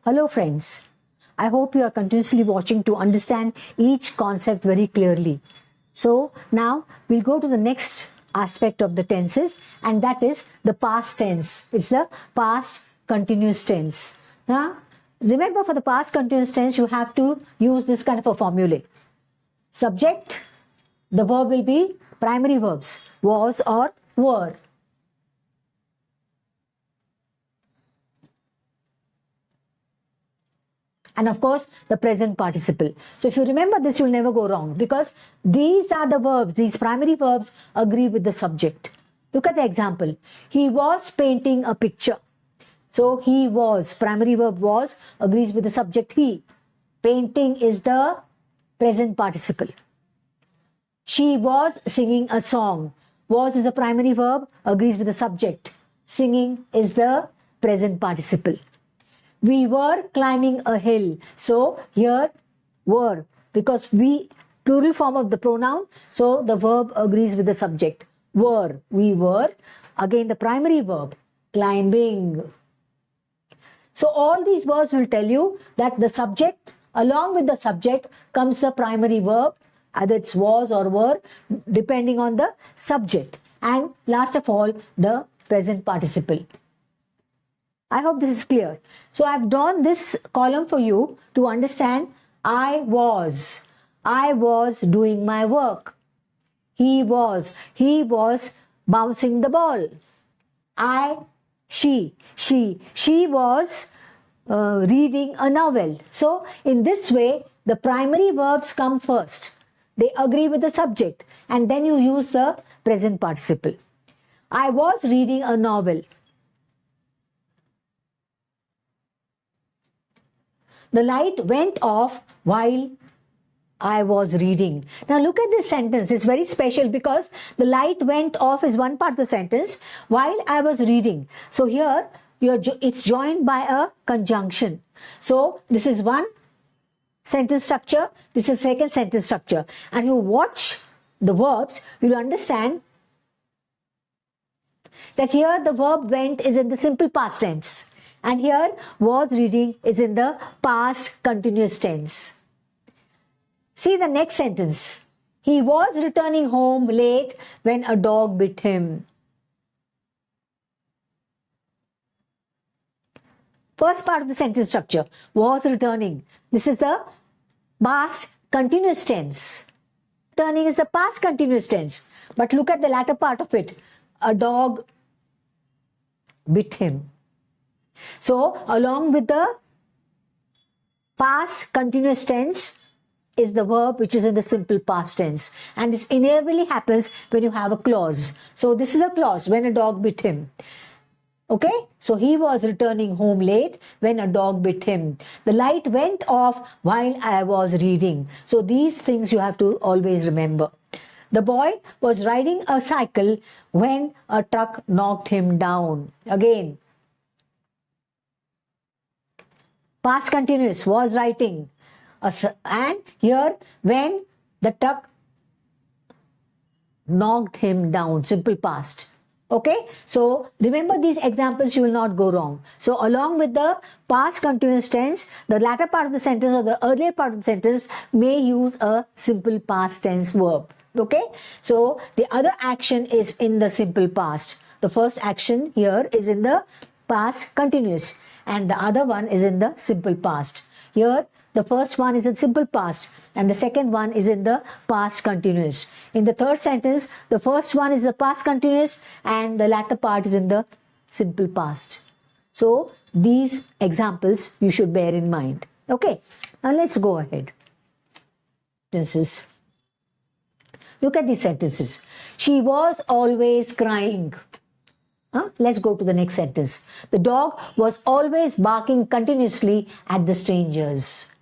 Hello friends, I hope you are continuously watching to understand each concept very clearly. So now we'll go to the next aspect of the tenses, and that is the past tense. It's the past continuous tense. Now remember, for the past continuous tense you have to use this kind of a formula. Subject, the verb will be primary verbs, was or were. And of course, the present participle. So if you remember this, you'll never go wrong, because these are the verbs, these primary verbs agree with the subject. Look at the example. He was painting a picture. So he was, primary verb was, agrees with the subject he. Painting is the present participle. She was singing a song. Was is the primary verb, agrees with the subject. Singing is the present participle. We were climbing a hill. So here were, because we, plural form of the pronoun, so the verb agrees with the subject. Were, we were, again the primary verb, climbing. So all these verbs will tell you that the subject, along with the subject comes the primary verb, either it's was or were, depending on the subject. And last of all, the present participle. I hope this is clear. So I've drawn this column for you to understand. I was doing my work. He was bouncing the ball. She was reading a novel. So in this way, the primary verbs come first. They agree with the subject, and then you use the present participle. I was reading a novel. The light went off while I was reading. Now look at this sentence. It's very special because the light went off is one part of the sentence, while I was reading. So here it's joined by a conjunction. So this is one sentence structure, this is second sentence structure. And you watch the verbs, you'll understand that here the verb went is in the simple past tense. And here was reading is in the past continuous tense. See the next sentence. He was returning home late when a dog bit him. First part of the sentence structure, was returning. This is the past continuous tense. Returning is the past continuous tense. But look at the latter part of it. A dog bit him. So along with the past continuous tense is the verb which is in the simple past tense, and this invariably happens when you have a clause. So this is a clause, when a dog bit him. Okay, so he was returning home late when a dog bit him. The light went off while I was reading. So these things you have to always remember. The boy was riding a cycle when a truck knocked him down. Again, past continuous, was writing, and here when the truck knocked him down, simple past. Okay, so remember these examples, you will not go wrong. So along with the past continuous tense, the latter part of the sentence or the earlier part of the sentence may use a simple past tense verb. Okay, so the other action is in the simple past. The first action here is in the past continuous, and the other one is in the simple past. Here the first one is in simple past and the second one is in the past continuous. In the third sentence, the first one is the past continuous and the latter part is in the simple past. So these examples you should bear in mind. Okay, now let's go ahead. Sentences. Look at these sentences. She was always crying. Let's go to the next sentence. The dog was always barking continuously at the strangers.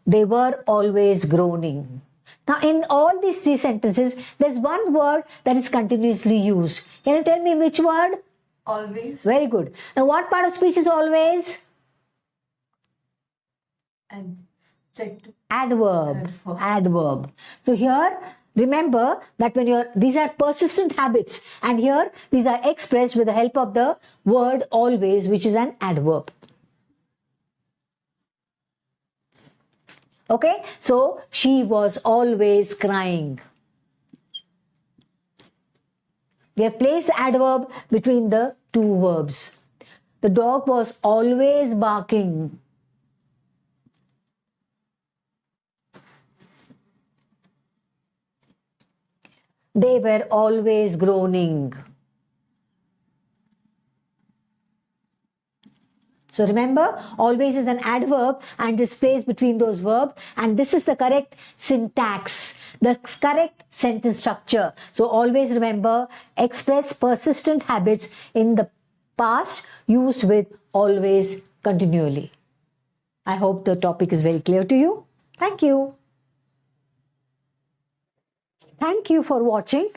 They were always groaning. Now in all these three sentences, there's one word that is continuously used. Can you tell me which word? Always. Very good. Now what part of speech is always? Adverb. Adverb. So here, remember that when these are persistent habits, and here these are expressed with the help of the word always, which is an adverb. Okay, so she was always crying. We have placed the adverb between the two verbs. The dog was always barking. They were always groaning. So remember, always is an adverb and is placed between those verbs, and this is the correct syntax, the correct sentence structure. So always remember, express persistent habits in the past used with always continually. I hope the topic is very clear to you. Thank you. Thank you for watching.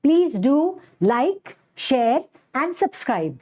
Please do like, share and subscribe.